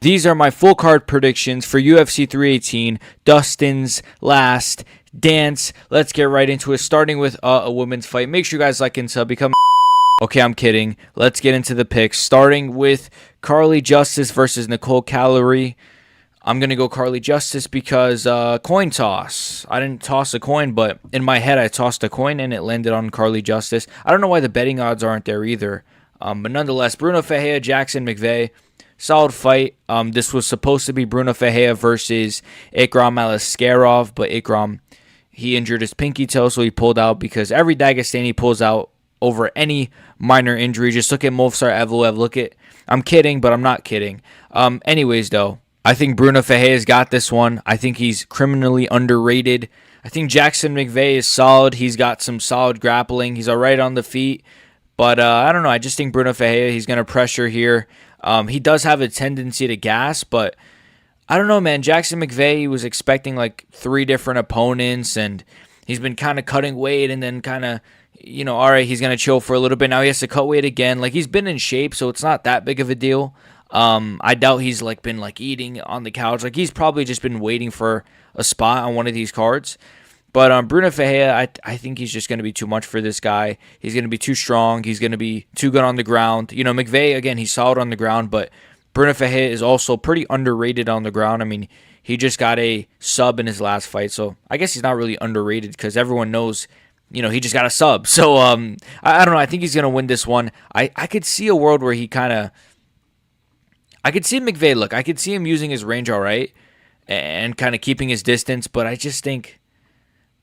These are my full card predictions for UFC 318, Dustin's last dance. Let's get right into it, starting with a women's fight. Make sure you guys like and sub. Become Okay, I'm kidding. Let's get into the picks, starting with Carli Justice versus Nicolle Caliari. I'm going to go Carli Justice because coin toss. I didn't toss a coin, but in my head I tossed a coin and it landed on Carli Justice. I don't know why the betting odds aren't there either. But nonetheless, Bruno Ferreira, Jackson McVey. Solid fight. This was supposed to be Bruno Ferreira versus Ikram Aliskerov, but Ikram, he injured his pinky toe, so he pulled out because every Dagestani pulls out over any minor injury. Just look at Movsar Evloev. I'm kidding, but I'm not kidding. Anyways, though, I think Bruno Ferreira's got this one. I think he's criminally underrated. I think Jackson McVey is solid. He's got some solid grappling. He's all right on the feet. But I don't know. I just think Bruno Ferreira, he's going to pressure here. He does have a tendency to gas, but I don't know, man. Jackson McVey, he was expecting like 3 different opponents, and he's been kind of cutting weight and then kind of, all right, he's going to chill for a little bit. Now he has to cut weight again. Like, he's been in shape, so it's not that big of a deal. I doubt he's been eating on the couch. He's probably just been waiting for a spot on one of these cards. But Bruno Ferreira, I think he's just going to be too much for this guy. He's going to be too strong. He's going to be too good on the ground. McVey, again, he's solid on the ground, but Bruno Ferreira is also pretty underrated on the ground. I mean, he just got a sub in his last fight, so I guess he's not really underrated because everyone knows, he just got a sub. So I don't know. I think he's going to win this one. I could see a world where he I could see McVey, I could see him using his range all right and kind of keeping his distance, but I just think,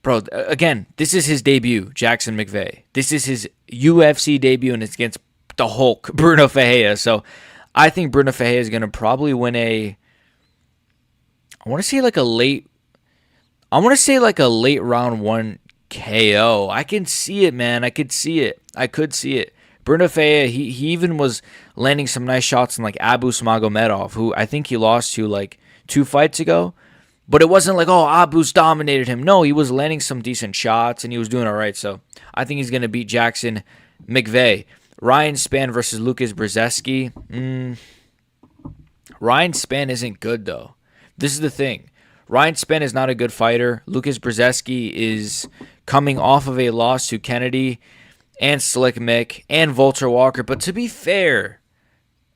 bro, again, this is his debut, Jackson McVey. This is his UFC debut, and it's against the Hulk, Bruno Ferreira. So I think Bruno Ferreira is going to probably win I want to say a late round 1 KO. I can see it, man. I could see it. Bruno Ferreira, he even was landing some nice shots on Abus Magomedov, who I think he lost to 2 fights ago. But it wasn't Abus dominated him. No, he was landing some decent shots, and he was doing all right. So I think he's going to beat Jackson McVey. Ryan Spann versus Lukasz Brzeski. Ryan Spann isn't good, though. This is the thing. Ryan Spann is not a good fighter. Lukasz Brzeski is coming off of a loss to Kennedy and Slick Mick and Volter Walker. But to be fair,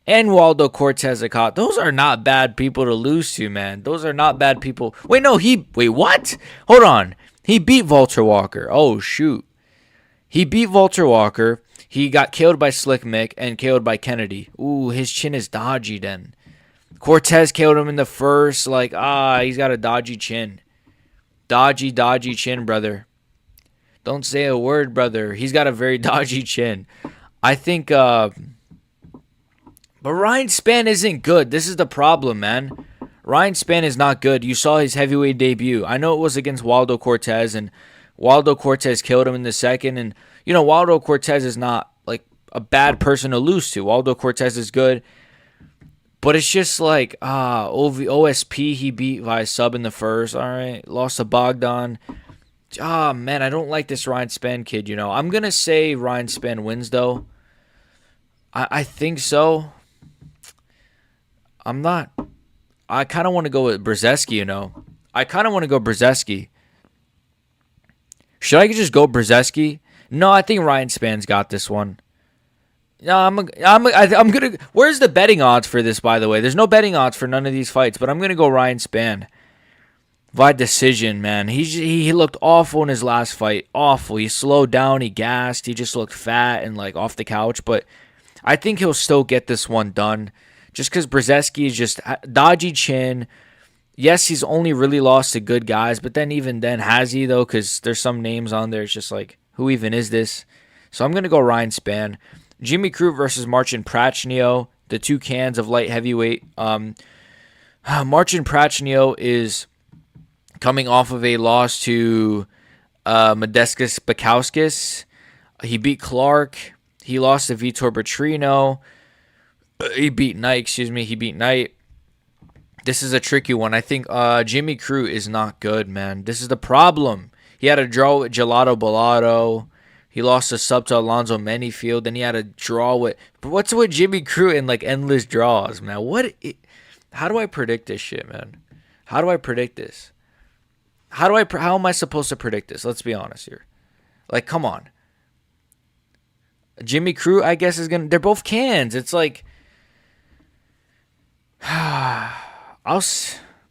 and Waldo Cortez Acot, those are not bad people to lose to, man. Those are not bad people. Wait, what? Hold on. He beat Volter Walker. Oh, shoot. He beat Volter Walker. He got killed by Slick Mick and killed by Kennedy. Ooh, his chin is dodgy then. Cortez killed him in the first. He's got a dodgy chin. Dodgy chin, brother. Don't say a word, brother. He's got a very dodgy chin. I think, but Ryan Spann isn't good. This is the problem, man. Ryan Spann is not good. You saw his heavyweight debut. I know it was against Waldo Cortez, and Waldo Cortez killed him in the second. And, Waldo Cortez is not, a bad person to lose to. Waldo Cortez is good. But it's just OSP, he beat via sub in the first. All right. Lost to Bogdan. Man, I don't like this Ryan Spann kid, I'm going to say Ryan Spann wins, though. I think so. I'm not. I kind of want to go with Brzeski, I kind of want to go Brzeski. Should I just go Brzeski? No, I think Ryan Spann's got this one. No, I'm gonna. Where's the betting odds for this? By the way, there's no betting odds for none of these fights, but I'm gonna go Ryan Spann. By decision, man. He looked awful in his last fight. Awful. He slowed down. He gassed. He just looked fat and off the couch. But I think he'll still get this one done. Just because Brzeski is just dodgy chin. Yes, he's only really lost to good guys, but then even then, has he, though? Because there's some names on there. It's just who even is this? So I'm going to go Ryan Spann. Jimmy Crute versus Marcin Prachnio, the 2 cans of light heavyweight. Marcin Prachnio is coming off of a loss to Modestas Bakauskas. He beat Clark. He lost to Vitor Bertrino. He beat Knight. This is a tricky one. I think Jimmy Crute is not good, man. This is the problem. He had a draw with Gelato Bellotto. He lost a sub to Alonzo Menifield. Then he had a draw with... What's with Jimmy Crute and endless draws, man? How do I predict this shit, man? How do I predict this? How am I supposed to predict this? Let's be honest here. Like, come on. Jimmy Crute, I guess, is going to... They're both cans. It's like...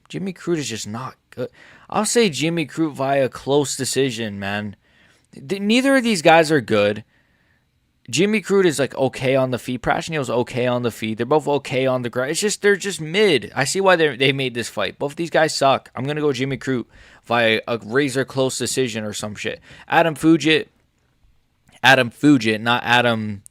Jimmy Crute is just not good. I'll say Jimmy Crute via close decision, man. Neither of these guys are good. Jimmy Crute is like okay on the feet. Prachnio's okay on the feet. They're both okay on the ground. It's just they're just mid. I see why they made this fight. Both these guys suck. I'm gonna go Jimmy Crute via a razor close decision or some shit. Adam Fugitt, not Adam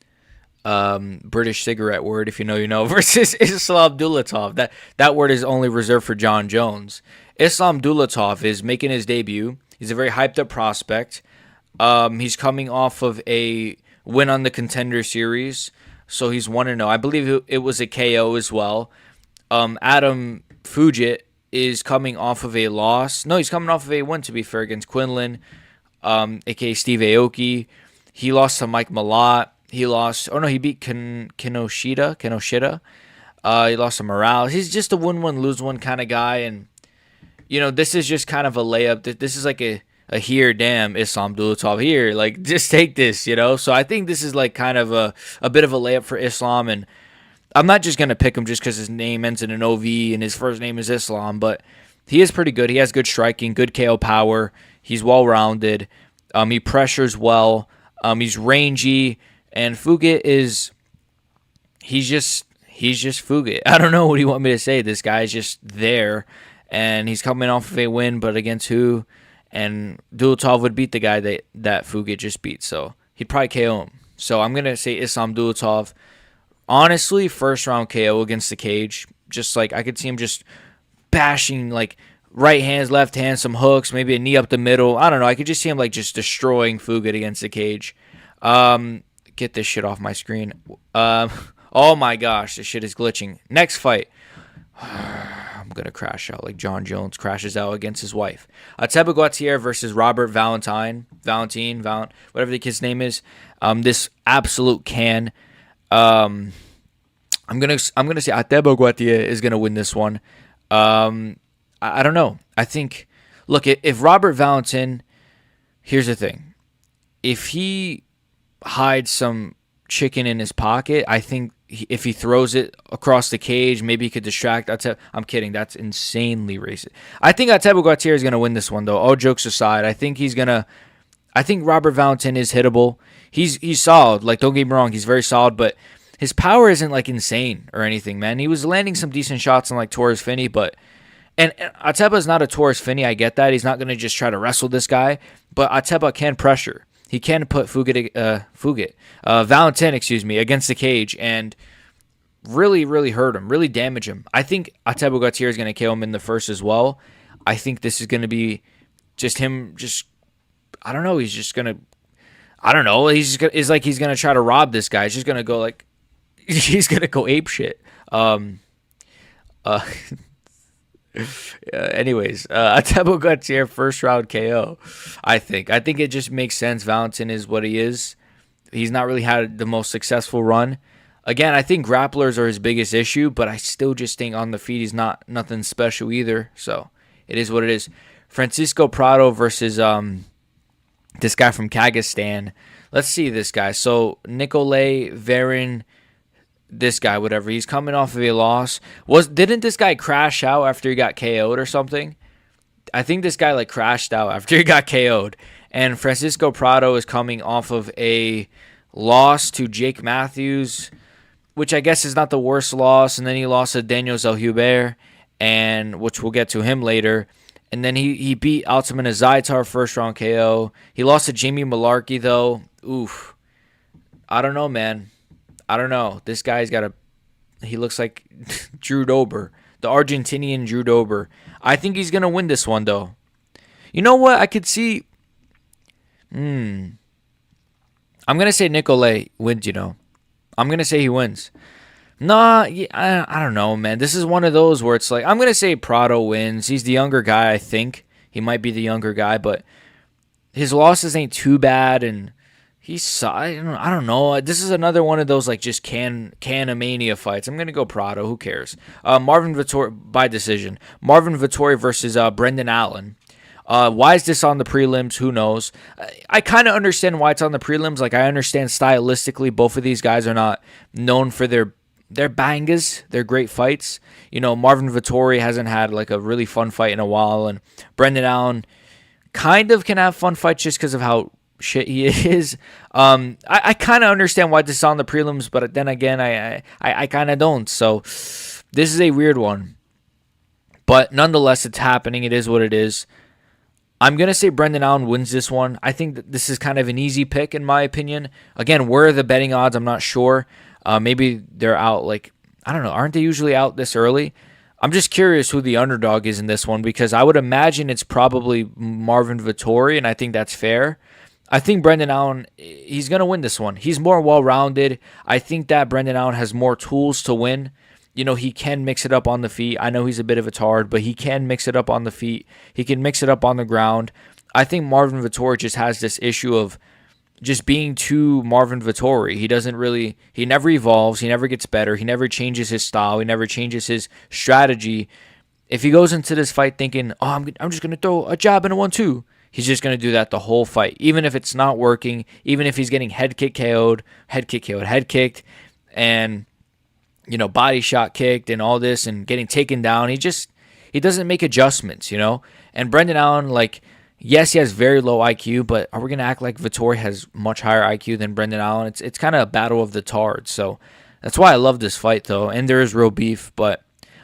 British cigarette word, if you know you know, versus Islam Dulatov. That word is only reserved for John Jones. Islam Dulatov is making his debut. He's a very hyped up prospect. He's coming off of a win on the Contender Series, so he's 1-0. I believe it was a KO as well. Adam Fugitt is coming off of a loss. No, he's coming off of a win, to be fair, against Quinlan, a.k.a. Steve Aoki. He lost to Mike Malott. He beat Kinoshita. He lost to Morales. He's just a win-one, lose-one kind of guy, and, you know, this is just kind of a layup. This is like a here, damn, Islam Dulatov here. Like, just take this, you know? So I think this is like kind of a bit of a layup for Islam, and I'm not just going to pick him just because his name ends in an OV and his first name is Islam, but he is pretty good. He has good striking, good KO power. He's well-rounded. He pressures well. He's rangy, and Fugitt is... He's just Fugitt. I don't know what you want me to say. This guy's just there, and he's coming off of a win, but against who? And Dulatov would beat the guy that Fugitt just beat, so he'd probably KO him. So I'm going to say Islam Dulatov. Honestly, first round KO against the cage. Just like I could see him just bashing like right hands, left hands, some hooks, maybe a knee up the middle. I don't know. I could just see him like just destroying Fugitt against the cage. Get this shit off my screen. Oh my gosh, this shit is glitching. Next fight. I'm going to crash out like John Jones crashes out against his wife. Ateba Guatier versus Robert Valentin, whatever the kid's name is. This absolute can. I'm gonna say Ateba Guatier is gonna win this one. I don't know. I think, look, if Robert Valentin, here's the thing. If he hides some chicken in his pocket, I think if he throws it across the cage, maybe he could distract Ateba. I'm kidding. That's insanely racist. I think Ateba Guatier is going to win this one, though. All jokes aside, I think Robert Valentin is hittable. He's solid. Like, don't get me wrong. He's very solid, but his power isn't, like, insane or anything, man. He was landing some decent shots on, like, Torres Finney, but... And Ateba's not a Torres Finney. I get that. He's not going to just try to wrestle this guy, but Ateba can pressure. He can put Valentin, against the cage and really, really hurt him, really damage him. I think Ateba Guatier is going to kill him in the first as well. I think this is going to be just him. I don't know. He's just going to. I don't know. He's going to try to rob this guy. He's just going to go like. He's going to go ape shit. Anyways, Ateba Guatier first round KO. I think it just makes sense. Valentin is what he is. He's not really had the most successful run. Again, I think grapplers are his biggest issue, but I still just think on the feet he's nothing special either. So it is what it is. Francisco Prado versus this guy from Kazakhstan. Let's see this guy. So Nicolle, Varin. This guy, whatever, he's coming off of a loss. Didn't this guy crash out after he got KO'd or something? I think this guy like crashed out after he got KO'd. And Francisco Prado is coming off of a loss to Jake Matthews, which I guess is not the worst loss. And then he lost to Daniel Zellhuber, and which we'll get to him later. And then he beat Altamina Zaitar first round KO. He lost to Jamie Malarkey though. Oof. I don't know, man. I don't know. This guy's he looks like Drew Dober, the Argentinian Drew Dober. I think he's going to win this one, though. You know what? I could see. I'm going to say Nicolle wins, I'm going to say he wins. Nah, I don't know, man. This is one of those where it's like, I'm going to say Prado wins. He's the younger guy, I think. He might be the younger guy, but his losses ain't too bad, and I don't know. This is another one of those like just Canamania fights. I'm gonna go Prado. Who cares? Marvin Vettori by decision. Marvin Vettori versus Brendan Allen. Why is this on the prelims? Who knows? I kind of understand why it's on the prelims. Like I understand stylistically, both of these guys are not known for their bangers, their great fights. You know, Marvin Vettori hasn't had like a really fun fight in a while, and Brendan Allen kind of can have fun fights just because of how shit he is. I kind of understand why this is on the prelims, but then again, I kind of don't. So this is a weird one, but nonetheless, it's happening. It is what it is. I'm gonna say Brendan Allen wins this one. I think that this is kind of an easy pick in my opinion. Again, where are the betting odds? I'm not sure. Maybe they're out like I don't know. Aren't they usually out this early? I'm just curious who the underdog is in this one because I would imagine it's probably Marvin Vettori, and I think that's fair. I think Brendan Allen, he's going to win this one. He's more well-rounded. I think that Brendan Allen has more tools to win. You know, he can mix it up on the feet. I know he's a bit of a tard, but he can mix it up on the feet. He can mix it up on the ground. I think Marvin Vettori just has this issue of just being too Marvin Vettori. He never evolves. He never gets better. He never changes his style. He never changes his strategy. If he goes into this fight thinking, oh, I'm just going to throw a jab and a 1-2, he's just going to do that the whole fight. Even if it's not working, even if he's getting head kicked, and, you know, body shot kicked and all this and getting taken down, he doesn't make adjustments, you know? And Brendan Allen, like, yes, he has very low IQ, but are we going to act like Vettori has much higher IQ than Brendan Allen? It's kind of a battle of the tards. So that's why I love this fight, though. And there is real beef, but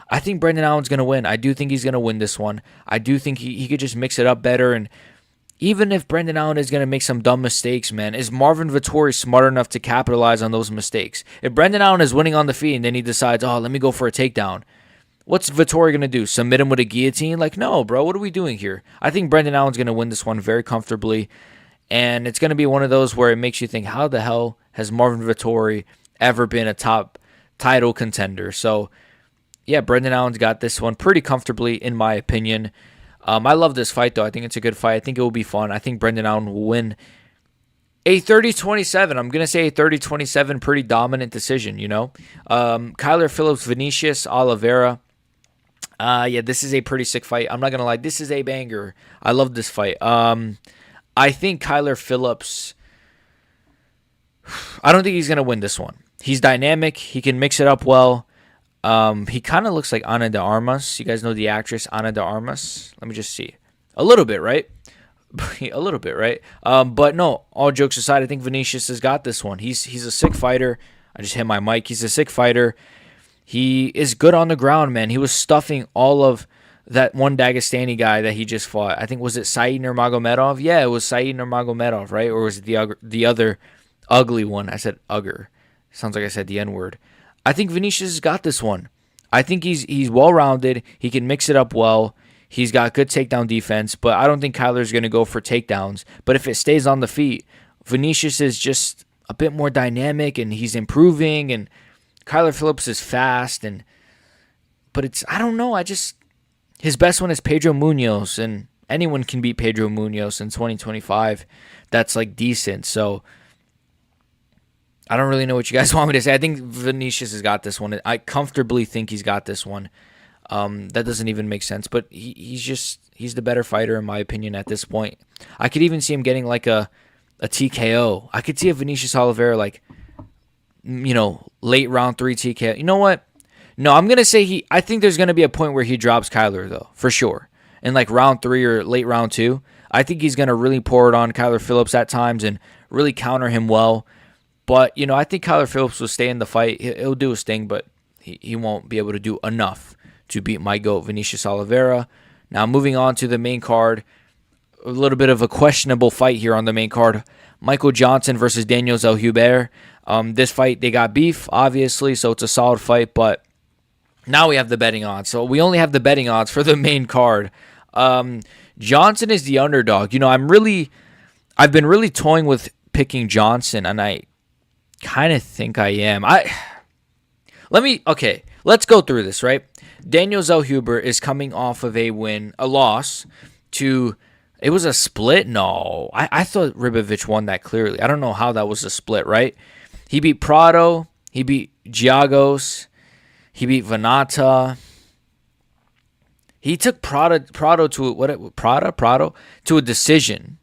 I think Brendan Allen's going to win. I do think he's going to win this one. I do think he could just mix it up better. And even if Brendan Allen is going to make some dumb mistakes, man, is Marvin Vettori smart enough to capitalize on those mistakes? If Brendan Allen is winning on the feet and then he decides, oh, let me go for a takedown, what's Vettori going to do? Submit him with a guillotine? Like, no, bro, what are we doing here? I think Brendan Allen's going to win this one very comfortably, and it's going to be one of those where it makes you think, how the hell has Marvin Vettori ever been a top title contender? So, yeah, Brendan Allen's got this one pretty comfortably, in my opinion. I love this fight, though. I think it's a good fight. I think it will be fun. I think Brendan Allen will win a 30-27. I'm going to say a 30-27 pretty dominant decision, you know. Kyler Phillips, Vinicius, Oliveira. Yeah, this is a pretty sick fight. I'm not going to lie. This is a banger. I love this fight. I think Kyler Phillips, I don't think he's going to win this one. He's dynamic. He can mix it up well. He kind of looks like Ana de Armas. You guys know the actress Ana de Armas? Let me just see. A little bit, right? A little bit, right? But no, all jokes aside, I think Vinicius has got this one. He's a sick fighter. I just hit my mic. He's a sick fighter. He is good on the ground, man. He was stuffing all of that one Dagestani guy that he just fought. I think, was it Said Nurmagomedov? Yeah, it was Said Nurmagomedov, right? Or was it the other ugly one? I said Ugger. Sounds like I said the N-word. I think Vinicius has got this one. I think he's well-rounded. He can mix it up well. He's got good takedown defense, but I don't think Kyler's going to go for takedowns. But if it stays on the feet, Vinicius is just a bit more dynamic, and he's improving, and Kyler Phillips is fast, but it's, I don't know, his best one is Pedro Munoz, and anyone can beat Pedro Munoz in 2025. That's like decent, so I don't really know what you guys want me to say. I think Vinicius has got this one. I comfortably think he's got this one. That doesn't even make sense, but he's the better fighter in my opinion at this point. I could even see him getting like a TKO. I could see a Vinicius Oliveira like, you know, late round 3 TKO. You know what? No, I'm going to say I think there's going to be a point where he drops Kyler, though, for sure. In like round 3 or late round 2. I think he's going to really pour it on Kyler Phillips at times and really counter him well. But, you know, I think Kyler Phillips will stay in the fight. He'll do his thing, but he won't be able to do enough to beat my GOAT, Vinicius Oliveira. Now, moving on to the main card. A little bit of a questionable fight here on the main card. Michael Johnson versus Daniel Zellhuber. This fight, they got beef, obviously, so it's a solid fight, but now we have the betting odds. So we only have the betting odds for the main card. Johnson is the underdog. You know, I've been really toying with picking Johnson, and I kind of think I am. Let's go through this, right? Daniel Zellhuber is coming off of a loss to It was a split? No. I thought Ribovic won that clearly. I don't know how that was a split, right? He beat Prado. He beat Giagos. He beat Venata. He took Prado to a decision.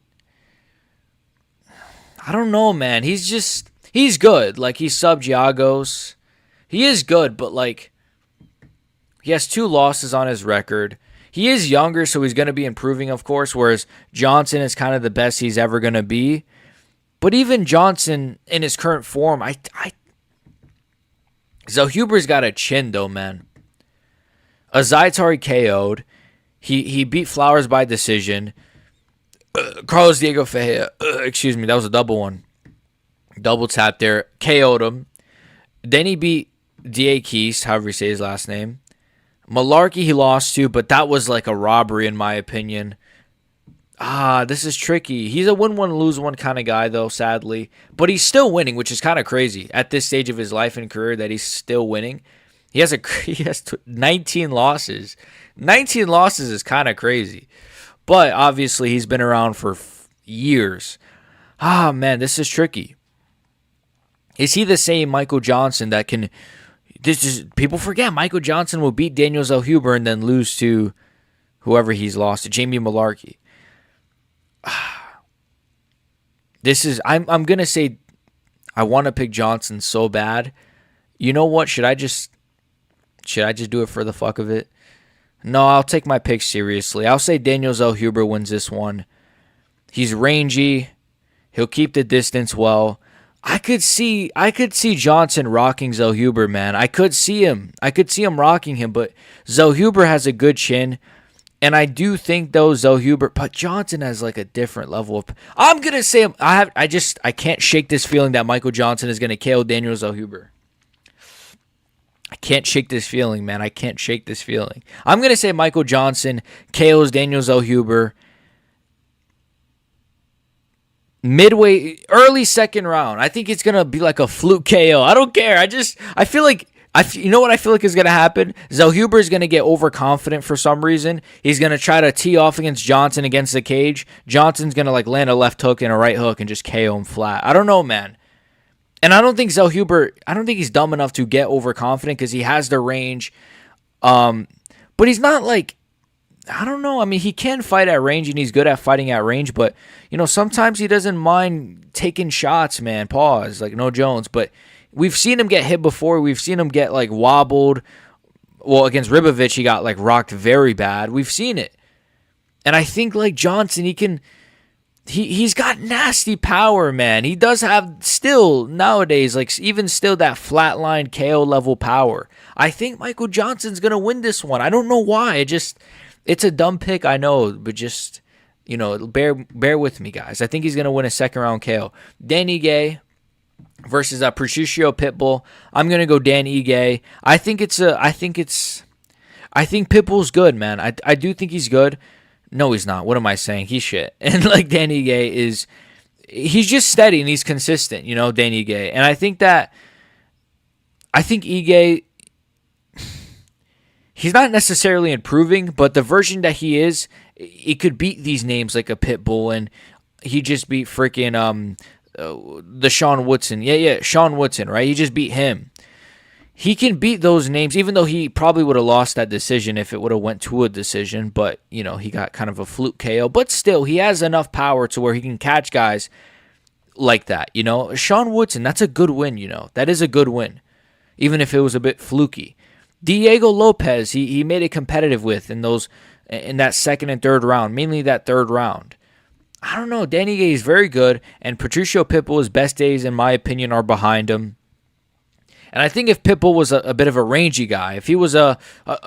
I don't know, man. He's good. Like, he subbed Giagos. He is good, but, like, he has 2 losses on his record. He is younger, so he's going to be improving, of course, whereas Johnson is kind of the best he's ever going to be. But even Johnson, in his current form, Zellhuber's got a chin, though, man. Azaitar KO'd. He beat Flowers by decision. Carlos Diego Ferreira, excuse me, that was a double one. Double tap there. KO'd him. Then he beat D.A. Keys, however you say his last name. Malarkey he lost to, but that was like a robbery in my opinion. This is tricky. He's a win one, lose one kind of guy, though, sadly. But he's still winning, which is kind of crazy at this stage of his life and career that he's still winning. He has 19 losses. 19 losses is kind of crazy. But obviously he's been around for years. Man, this is tricky. Is he the same Michael Johnson that can... people forget Michael Johnson will beat Daniel Zellhuber and then lose to whoever he's lost to, Jamie Malarkey. I'm gonna say I want to pick Johnson so bad. You know what? Should I just do it for the fuck of it? No, I'll take my pick seriously. I'll say Daniel Zellhuber wins this one. He's rangy. He'll keep the distance well. I could see Johnson rocking Zellhuber, man. I could see him rocking him, but Zellhuber has a good chin. And I do think, though, Zellhuber, but Johnson has like a different level of... I'm going to say, I can't shake this feeling that Michael Johnson is going to KO Daniel Zellhuber. I can't shake this feeling, man. I can't shake this feeling. I'm going to say Michael Johnson KOs Daniel Zellhuber midway, early second round. I think it's going to be like a fluke KO. I don't care. I feel like... you know what I feel like is going to happen? Zellhuber is going to get overconfident for some reason. He's going to try to tee off against Johnson against the cage. Johnson's going to like land a left hook and a right hook and just KO him flat. I don't know, man. And I don't think he's dumb enough to get overconfident because he has the range. But he's not like, I don't know. I mean, he can fight at range and he's good at fighting at range. But, you know, sometimes he doesn't mind taking shots, man. Pause. Like no Jones. But we've seen him get hit before. We've seen him get, like, wobbled. Well, against Ribovic, he got, like, rocked very bad. We've seen it. And I think, like, Johnson, he's got nasty power, man. He does have still, nowadays, like, even still that flatline KO level power. I think Michael Johnson's going to win this one. I don't know why. It's a dumb pick, I know. But just, you know, bear with me, guys. I think he's going to win a second round KO. Dan Ige versus Patricio Pitbull. I'm gonna go Dan Ige. I think Pitbull's good, man. I do think he's good. No, he's not. What am I saying? He's shit. And like Dan Ige he's just steady and he's consistent. You know, Dan Ige. And I think Ige, he's not necessarily improving, but the version that he is, he could beat these names like a Pitbull, and he just beat freaking the Sean Woodson. Yeah, Sean Woodson, right? He just beat him. He can beat those names, even though he probably would have lost that decision if it would have went to a decision. But, you know, he got kind of a fluke KO. But still, he has enough power to where he can catch guys like that, you know? Sean Woodson, that's a good win, you know? That is a good win, even if it was a bit fluky. Diego Lopez, he made it competitive with in that second and third round, mainly that third round. I don't know. Danny Gay is very good, and Patricio Pitbull's best days, in my opinion, are behind him. And I think if Pitbull was a bit of a rangy guy, if he was a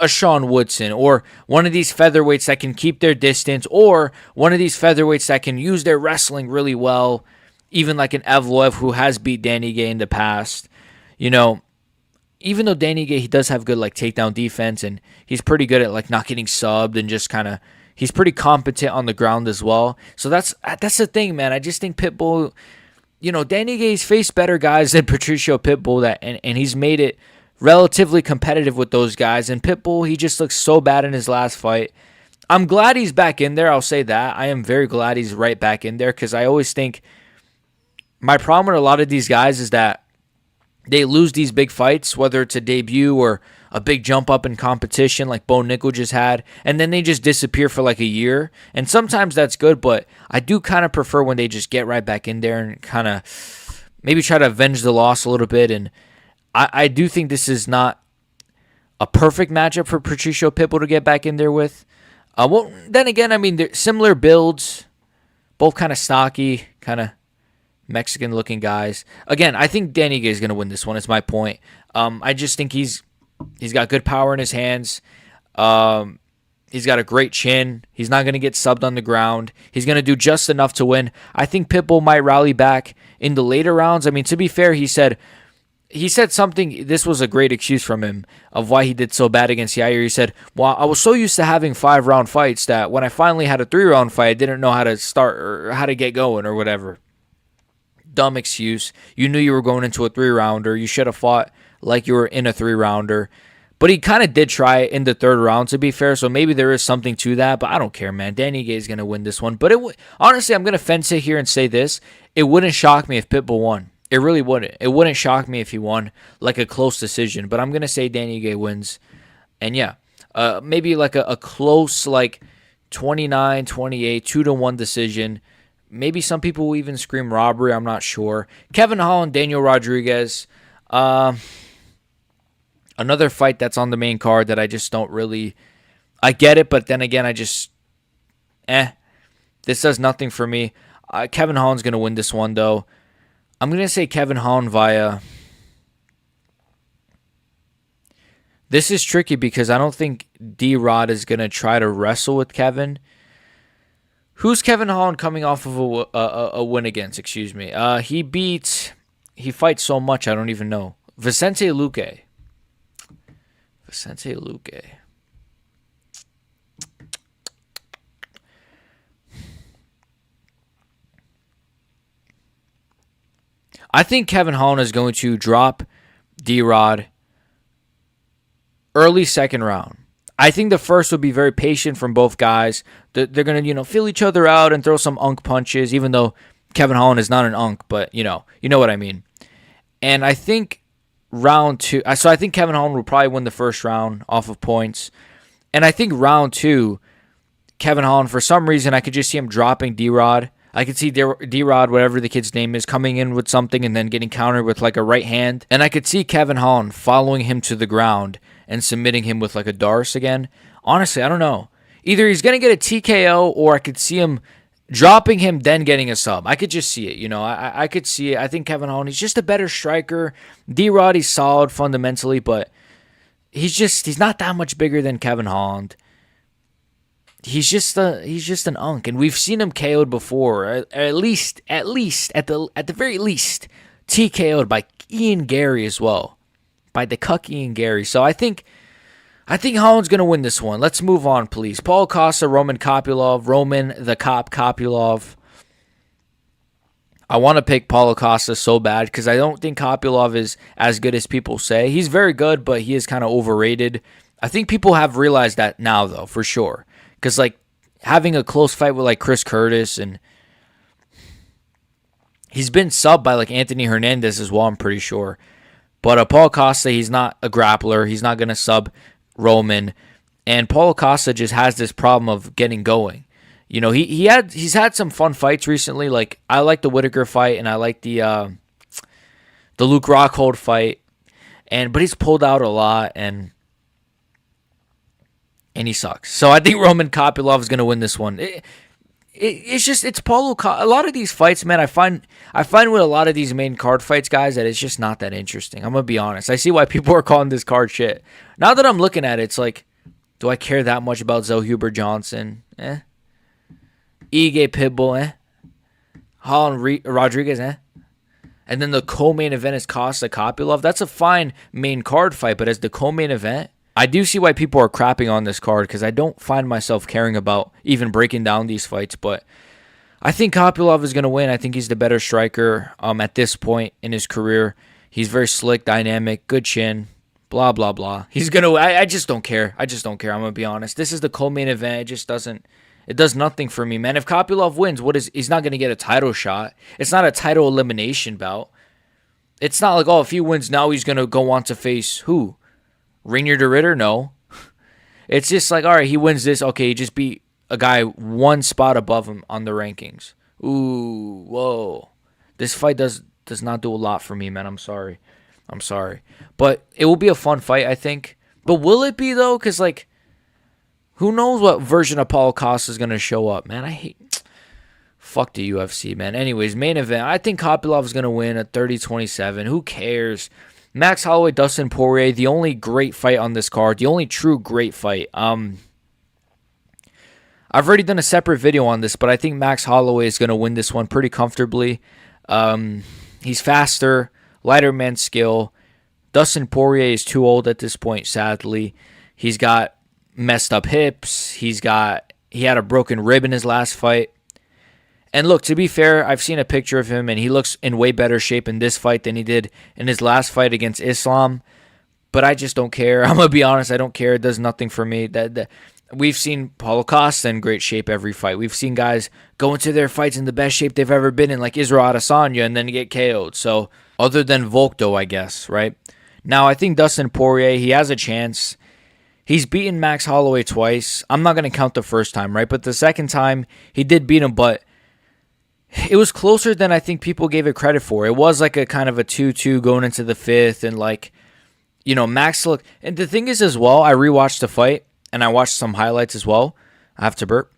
Sean Woodson, or one of these featherweights that can keep their distance, or one of these featherweights that can use their wrestling really well, even like an Evloev who has beat Danny Gay in the past, you know, even though Danny Gay, he does have good like takedown defense, and he's pretty good at like not getting subbed and just kind of, he's pretty competent on the ground as well. So that's the thing, man. I just think Pitbull, you know, Danny Gay's faced better guys than Patricio Pitbull, and he's made it relatively competitive with those guys. And Pitbull, he just looks so bad in his last fight. I'm glad he's back in there. I'll say that. I am very glad he's right back in there because I always think my problem with a lot of these guys is that they lose these big fights, whether it's a debut or a big jump up in competition like Bo Nickel just had, and then they just disappear for like a year. And sometimes that's good, but I do kind of prefer when they just get right back in there and kind of maybe try to avenge the loss a little bit. And I do think this is not a perfect matchup for Patricio Pitbull to get back in there with. Well, then again, I mean, they're similar builds, both kind of stocky, kind of Mexican-looking guys. Again, I think Danny Ige is going to win this one. It's my point. I just think he's got good power in his hands. He's got a great chin. He's not going to get subbed on the ground. He's going to do just enough to win. I think Pitbull might rally back in the later rounds. I mean, to be fair, he said something, this was a great excuse from him of why he did so bad against Yair. He said, well, I was so used to having 5-round fights that when I finally had a 3-round fight, I didn't know how to start or how to get going or whatever. Dumb excuse. You knew you were going into a 3-rounder. You should have fought like you were in a 3-rounder. But he kind of did try it in the 3rd round, to be fair, so maybe there is something to that, but I don't care, man. Danny Ige is going to win this one. But honestly, I'm going to fence it here and say this. It wouldn't shock me if Pitbull won. It really wouldn't. It wouldn't shock me if he won like a close decision, but I'm going to say Danny Ige wins. And yeah, maybe like a close like 29-28, 2-1 decision. Maybe some people will even scream robbery. I'm not sure. Kevin Holland, Daniel Rodriguez. Another fight that's on the main card that I just don't really... I get it, but then again, I just... This does nothing for me. Kevin Holland's going to win this one, though. I'm going to say Kevin Holland via... This is tricky because I don't think D-Rod is going to try to wrestle with Kevin. Who's Kevin Holland coming off of a win against? Excuse me. He fights so much, I don't even know. Vicente Luque. I think Kevin Holland is going to drop D-Rod early 2nd round. I think the first will be very patient from both guys. They're going to, feel each other out and throw some unk punches, even though Kevin Holland is not an unk, but you know what I mean. And I think round 2, so I think Kevin Holland will probably win the first round off of points. And I think round 2, Kevin Holland, for some reason, I could just see him dropping D-Rod. I could see D-Rod, whatever the kid's name is, coming in with something and then getting countered with like a right hand. And I could see Kevin Holland following him to the ground and submitting him with like a Darce again. Honestly, I don't know. Either he's going to get a TKO or I could see him dropping him, then getting a sub. I could just see it, I could see it. I think Kevin Holland, he's just a better striker. D-Rod, he's solid fundamentally, but he's not that much bigger than Kevin Holland. He's just an unk, and we've seen him KO'd before. At the very least, TKO'd by Ian Gary as well, by the cuck Ian Gary. So I think Holland's gonna win this one. Let's move on, please. Paulo Costa, Roman Kopylov, Roman the Cop Kopylov. I want to pick Paulo Costa so bad because I don't think Kopylov is as good as people say. He's very good, but he is kind of overrated. I think people have realized that now, though, for sure. Because, like, having a close fight with, like, Chris Curtis, and he's been subbed by, like, Anthony Hernandez as well, I'm pretty sure. But Paulo Costa, he's not a grappler. He's not going to sub Roman. And Paulo Costa just has this problem of getting going. He's had some fun fights recently. Like, I like the Whitaker fight, and I like the Luke Rockhold fight. But he's pulled out a lot, and he sucks. So I think Roman Kopylov is going to win this one. It's Paulo. A lot of these fights, man, I find with a lot of these main card fights, guys, that it's just not that interesting. I'm going to be honest. I see why people are calling this card shit. Now that I'm looking at it, it's like, do I care that much about Zellhuber Johnson? Ige Pitbull, Holland Rodriguez, And then the co-main event is Costa Kopylov. That's a fine main card fight, but as the co-main event, I do see why people are crapping on this card because I don't find myself caring about even breaking down these fights. But I think Kopylov is going to win. I think he's the better striker at this point in his career. He's very slick, dynamic, good chin, Blah, blah, blah. He's going to... I just don't care. I just don't care. I'm going to be honest. This is the co-main event. It just doesn't... It does nothing for me, man. If Kopylov wins, he's not going to get a title shot. It's not a title elimination bout. It's not like, oh, if he wins now, he's going to go on to face who? Rainier de Ritter? No. It's just like, all right, he wins this. Okay, he just beat a guy one spot above him on the rankings. Ooh, whoa. This fight does not do a lot for me, man. I'm sorry. But it will be a fun fight, I think. But will it be, though? Because, like, who knows what version of Paulo Costa is going to show up, man. I hate... Fuck the UFC, man. Anyways, main event. I think Kopylov is going to win at 30-27. Who cares? Max Holloway, Dustin Poirier, the only great fight on this card. The only true great fight. I've already done a separate video on this, but I think Max Holloway is going to win this one pretty comfortably. He's faster, lighter man skill. Dustin Poirier is too old at this point, sadly. He's got messed up hips. He had a broken rib in his last fight. And look, to be fair, I've seen a picture of him, and he looks in way better shape in this fight than he did in his last fight against Islam. But I just don't care. I'm going to be honest, I don't care. It does nothing for me. We've seen Paulo Costa in great shape every fight. We've seen guys go into their fights in the best shape they've ever been in, like Israel Adesanya, and then get KO'd. So, other than Volkdo, I guess, right? Now, I think Dustin Poirier, he has a chance. He's beaten Max Holloway twice. I'm not going to count the first time, right? But the second time, he did beat him, but it was closer than I think people gave it credit for. It was like a kind of a 2-2 going into the fifth, and like, you know, Max looked... And the thing is as well, I rewatched the fight, and I watched some highlights as well. I have to burp.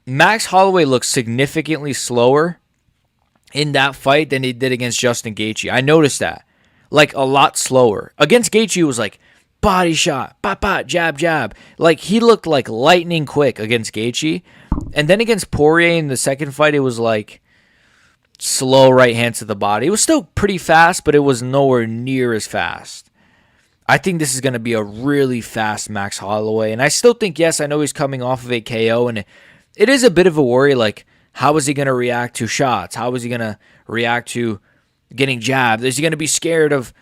Max Holloway looked significantly slower in that fight than he did against Justin Gaethje. I noticed that. Like, a lot slower. Against Gaethje, it was like, body shot, pop, pop, jab, jab. Like, he looked like lightning quick against Gaethje. And then against Poirier in the second fight, it was like slow right hand to the body. It was still pretty fast, but it was nowhere near as fast. I think this is going to be a really fast Max Holloway. And I still think, yes, I know he's coming off of a KO, and it is a bit of a worry. Like, how is he going to react to shots? How is he going to react to getting jabbed? Is he going to be scared of...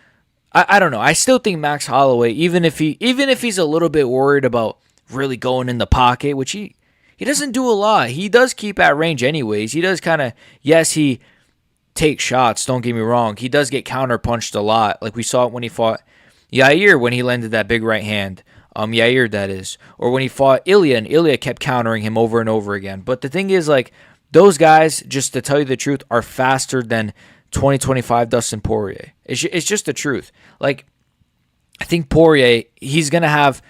I don't know. I still think Max Holloway, even if he's a little bit worried about really going in the pocket, which he doesn't do a lot. He does keep at range anyways. He does kind of, yes, he takes shots, don't get me wrong. He does get counter-punched a lot. Like we saw it when he fought Yair, when he landed that big right hand. Yair, that is. Or when he fought Ilya, and Ilya kept countering him over and over again. But the thing is, like, those guys, just to tell you the truth, are faster than 2025 Dustin Poirier. It's just the truth. Like, I think Poirier, he's going to have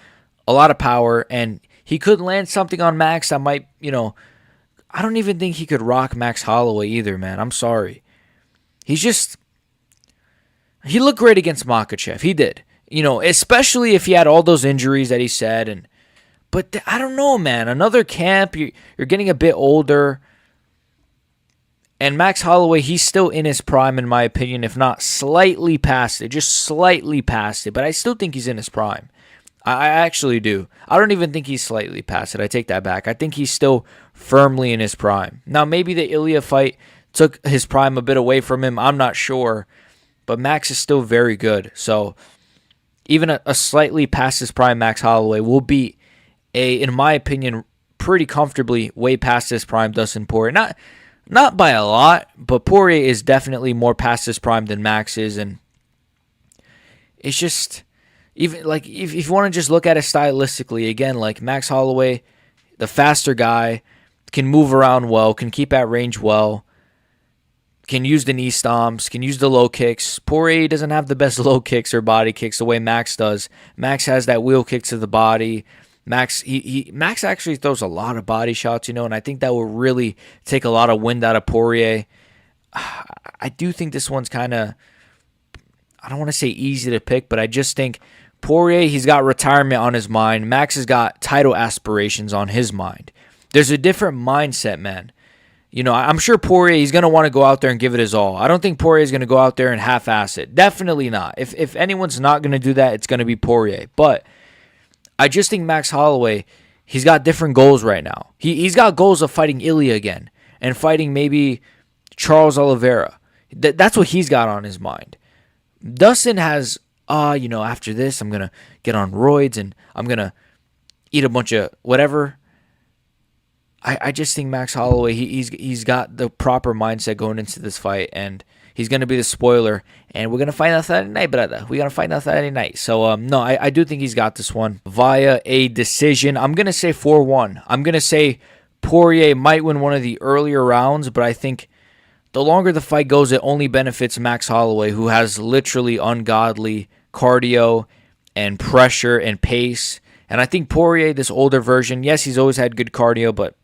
a lot of power, and he could land something on Max that might, you know, I don't even think he could rock Max Holloway either, man. I'm sorry. He looked great against Makhachev. He did. You know, especially if he had all those injuries that he said. But I don't know, man. Another camp, you're getting a bit older. And Max Holloway, he's still in his prime, in my opinion, if not slightly past it. Just slightly past it. But I still think he's in his prime. I actually do. I don't even think he's slightly past it. I take that back. I think he's still firmly in his prime. Now, maybe the Ilya fight took his prime a bit away from him. I'm not sure. But Max is still very good. So, even a slightly past his prime Max Holloway will beat in my opinion, pretty comfortably way past his prime Dustin Poirier. Not by a lot, but Poirier is definitely more past his prime than Max is, and it's just, even like if you want to just look at it stylistically, again, like Max Holloway, the faster guy, can move around well, can keep at range well, can use the knee stomps, can use the low kicks. Poirier doesn't have the best low kicks or body kicks the way Max does. Max has that wheel kick to the body. Max actually throws a lot of body shots, and I think that will really take a lot of wind out of Poirier. I do think this one's kind of, I don't want to say easy to pick, but I just think Poirier, he's got retirement on his mind. Max has got title aspirations on his mind. There's a different mindset, man. I'm sure Poirier, he's going to want to go out there and give it his all. I don't think Poirier is going to go out there and half-ass it. Definitely not. If anyone's not going to do that, it's going to be Poirier. But I just think Max Holloway, he's got different goals right now. He's got goals of fighting Ilya again and fighting maybe Charles Oliveira. That's what he's got on his mind. Dustin has, after this, I'm going to get on roids and I'm going to eat a bunch of whatever. I just think Max Holloway, he's got the proper mindset going into this fight, and he's going to be the spoiler, and we're going to find out Saturday night, brother. We're going to find out Saturday night. So, no, I do think he's got this one via a decision. I'm going to say 4-1. I'm going to say Poirier might win one of the earlier rounds, but I think the longer the fight goes, it only benefits Max Holloway, who has literally ungodly cardio and pressure and pace. And I think Poirier, this older version, yes, he's always had good cardio, but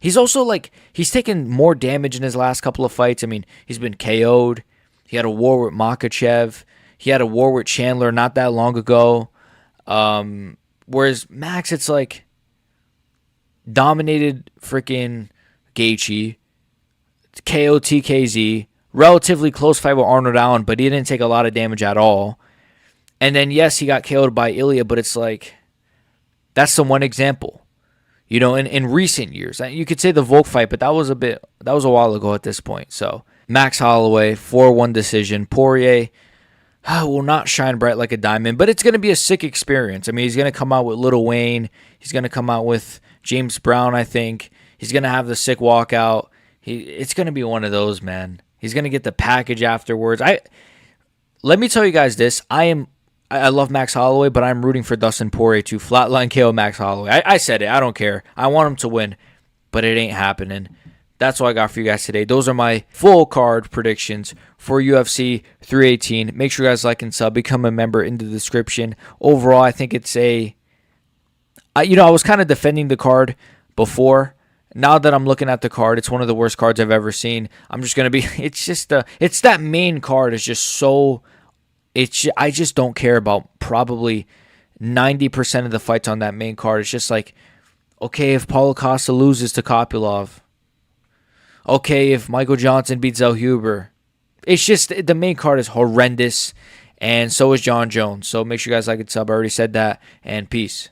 he's also he's taken more damage in his last couple of fights. I mean, he's been KO'd. He had a war with Makhachev. He had a war with Chandler not that long ago. Whereas Max, it's dominated freaking Gaethje, KO TKZ, relatively close fight with Arnold Allen, but he didn't take a lot of damage at all. And then, yes, he got KO'd by Ilya, but it's that's the one example. In recent years. You could say the Volk fight, but that was a while ago at this point. So, Max Holloway, 4-1 decision. Poirier will not shine bright like a diamond, but it's going to be a sick experience. I mean, he's going to come out with Lil Wayne. He's going to come out with James Brown, I think. He's going to have the sick walkout. It's going to be one of those, man. He's going to get the package afterwards. Let me tell you guys this. I love Max Holloway, but I'm rooting for Dustin Poirier to flatline KO Max Holloway. I said it. I don't care. I want him to win, but it ain't happening. That's what I got for you guys today. Those are my full card predictions for UFC 318. Make sure you guys like and sub. Become a member in the description. Overall, I think it's I was kind of defending the card before. Now that I'm looking at the card, it's one of the worst cards I've ever seen. I'm just going to be, it's that main card is just so, I just don't care about probably 90% of the fights on that main card. It's just okay, if Paulo Costa loses to Kopylov. Okay, if Michael Johnson beats Zellhuber. It's just, the main card is horrendous, and so is John Jones. So make sure you guys like and sub. I already said that, and peace.